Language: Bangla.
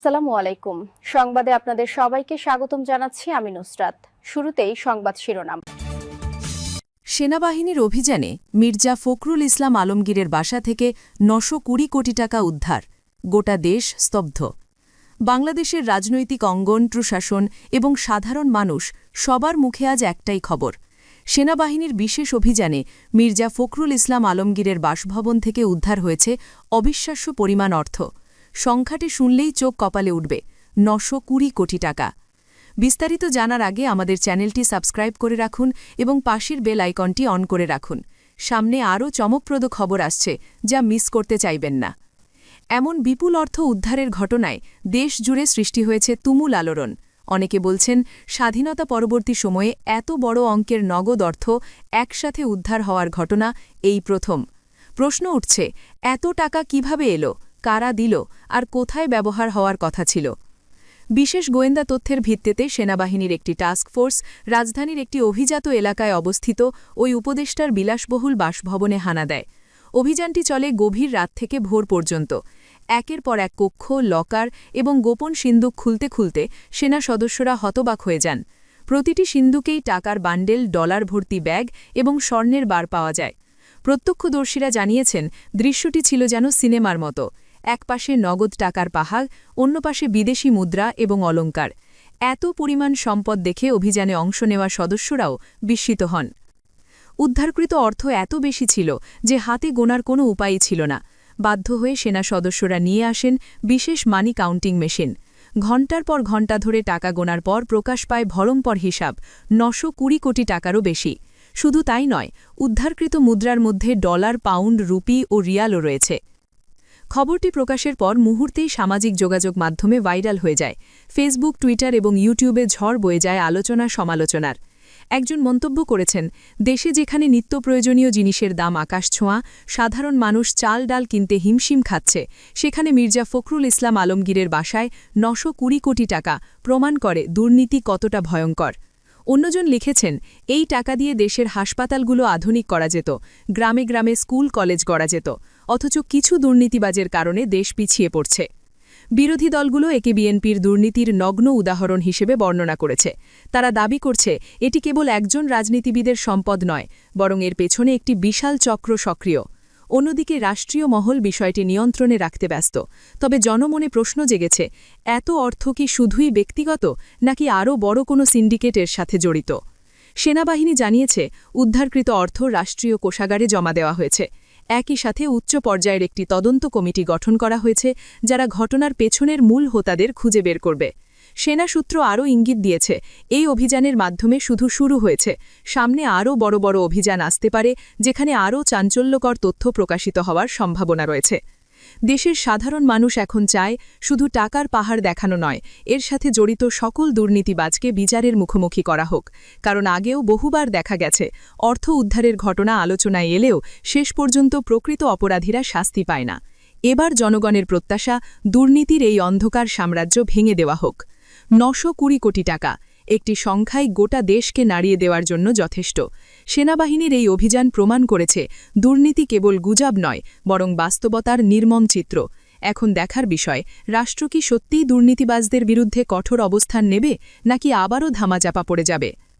আসসালামু আলাইকুম। সংবাদে আপনাদের সবাইকে স্বাগতম জানাচ্ছি আমি নুসরাত। শুরুতেই সংবাদ শিরোনাম। সেনাবাহিনীর অভিযানে মির্জা ফখরুল ইসলাম আলমগীরের বাসা থেকে ৯২০ কোটি টাকা উদ্ধার, গোটা দেশ স্তব্ধ। বাংলাদেশের রাজনৈতিক অঙ্গন, প্রশাসন এবং সাধারণ মানুষ সবার মুখে আজ একটাই খবর। সেনাবাহিনীর বিশেষ অভিযানে মির্জা ফখরুল ইসলাম আলমগীরের বাসভবন থেকে উদ্ধার হয়েছে অবিশ্বাস্য পরিমাণ অর্থ। সংখ্যাটি শুনলেই চোখ কপালে উঠবে, ৯২০ কোটি টাকা। বিস্তারিত জানার আগে আমাদের চ্যানেলটি সাবস্ক্রাইব করে রাখুন এবং পাশের বেল আইকনটি অন করে রাখুন। সামনে আরও চমকপ্রদ খবর আসছে, যা মিস করতে চাইবেন না। এমন বিপুল অর্থ উদ্ধারের ঘটনায় দেশ জুড়ে সৃষ্টি হয়েছে তুমুল আলোড়ন। অনেকে বলছেন, স্বাধীনতা পরবর্তী সময়ে এত বড় অঙ্কের নগদ অর্থ একসাথে উদ্ধার হওয়ার ঘটনা এই প্রথম। প্রশ্ন উঠছে, এত টাকা কিভাবে এলো, কারা দিল, আর কোথায় ব্যবহার হওয়ার কথা ছিল? বিশেষ গোয়েন্দা তথ্যের ভিত্তিতে সেনাবাহিনীর একটি টাস্ক ফোর্স রাজধানীর একটি অভিজাত এলাকায় অবস্থিত ওই উপদেষ্টার বিলাসবহুল বাসভবনে হানা দেয়। অভিযানটি চলে গভীর রাত থেকে ভোর পর্যন্ত। একের পর এক কক্ষ, লকার এবং গোপন সিন্দুক খুলতে খুলতে সেনা সদস্যরা হতবাক হয়ে যান। প্রতিটি সিন্দুকেই টাকার বান্ডেল, ডলার ভর্তি ব্যাগ এবং স্বর্ণের বার পাওয়া যায়। প্রত্যক্ষদর্শীরা জানিয়েছেন, দৃশ্যটি ছিল যেন সিনেমার মতো। এক পাশে নগদ টাকার পাহাড়, অন্য পাশে বিদেশি মুদ্রা এবং অলঙ্কার। এত পরিমাণ সম্পদ দেখে অভিযানে অংশ নেওয়া সদস্যরাও বিস্মিত হন। উদ্ধারকৃত অর্থ এত বেশি ছিল যে হাতে গোনার কোনো উপায়ই ছিল না। বাধ্য হয়ে সেনা সদস্যরা নিয়ে আসেন বিশেষ মানি কাউন্টিং মেশিন। ঘণ্টার পর ঘণ্টা ধরে টাকা গোনার পর প্রকাশ পায় ভয়ঙ্কর হিসাব, ৯২০ কোটি টাকারও বেশি। শুধু তাই নয়, উদ্ধারকৃত মুদ্রার মধ্যে ডলার, পাউন্ড, রুপি ও রিয়ালও রয়েছে। খবরটি প্রকাশের পর মুহূর্তেই সামাজিক যোগাযোগ মাধ্যমে ভাইরাল হয়ে যায়। ফেসবুক, টুইটার এবং ইউটিউবে ঝড় বয়ে যায় আলোচনা সমালোচনার। একজন মন্তব্য করেছেন, দেশে যেখানে নিত্য প্রয়োজনীয় জিনিসের দাম আকাশছোঁয়া, সাধারণ মানুষ চাল ডাল কিনতে হিমশিম খাচ্ছে, সেখানে মির্জা ফখরুল ইসলাম আলমগীরের বাসায় ৯২০ কোটি টাকা প্রমাণ করে দুর্নীতি কতটা ভয়ঙ্কর। অন্যজন লিখেছেন, এই টাকা দিয়ে দেশের হাসপাতালগুলো আধুনিক করা যেত, গ্রামে গ্রামে স্কুল কলেজ গড়া যেত, অথচ কিছু দুর্নীতিবাজের কারণে দেশ পিছিয়ে পড়ছে। বিরোধী দলগুলো একে বিএনপির দুর্নীতির নগ্ন উদাহরণ হিসেবে বর্ণনা করেছে। তারা দাবি করছে, এটি কেবল একজন রাজনীতিবিদের সম্পদ নয়, বরং এর পেছনে একটি বিশাল চক্র সক্রিয়। অন্যদিকে রাষ্ট্রীয় মহল বিষয়টি নিয়ন্ত্রণে রাখতে ব্যস্ত। তবে জনমনে প্রশ্ন জেগেছে, এত অর্থ কি শুধুই ব্যক্তিগত, নাকি আরও বড় কোনো সিন্ডিকেটের সাথে জড়িত? সেনাবাহিনী জানিয়েছে, উদ্ধারকৃত অর্থ রাষ্ট্রীয় কোষাগারে জমা দেওয়া হয়েছে। একই সাথে উচ্চ পর্যায়ের একটি তদন্ত কমিটি গঠন করা হয়েছে, যারা ঘটনার পেছনের মূল হোতাদের খুঁজে বের করবে। সেনা সূত্র আরও ইঙ্গিত দিয়েছে, এই অভিযানের মাধ্যমে শুধু শুরু হয়েছে, সামনে আরও বড় বড় অভিযান আসতে পারে, যেখানে আরও চাঞ্চল্যকর তথ্য প্রকাশিত হওয়ার সম্ভাবনা রয়েছে। দেশের সাধারণ মানুষ এখন চায়, শুধু টাকার পাহাড় দেখানো নয়, এর সাথে জড়িত সকল দুর্নীতিবাজকে বিচারের মুখোমুখি করা হোক। কারণ আগেও বহুবার দেখা গেছে, অর্থ উদ্ধারের ঘটনা আলোচনায় এলেও শেষ পর্যন্ত প্রকৃত অপরাধীরা শাস্তি পায় না। এবার জনগণের প্রত্যাশা, দুর্নীতির এই অন্ধকার সাম্রাজ্য ভেঙে দেওয়া হোক। ৯২০ কোটি টাকা একটি সংখ্যায় গোটা দেশকে নাড়িয়ে দেওয়ার জন্য যথেষ্ট। সেনাবাহিনীর এই অভিযান প্রমাণ করেছে, দুর্নীতি কেবল গুজব নয়, বরং বাস্তবতার নির্মম চিত্র। এখন দেখার বিষয়, রাষ্ট্র কি সত্যিই দুর্নীতিবাজদের বিরুদ্ধে কঠোর অবস্থান নেবে, নাকি আবারও ধামাচাপা পড়ে যাবে?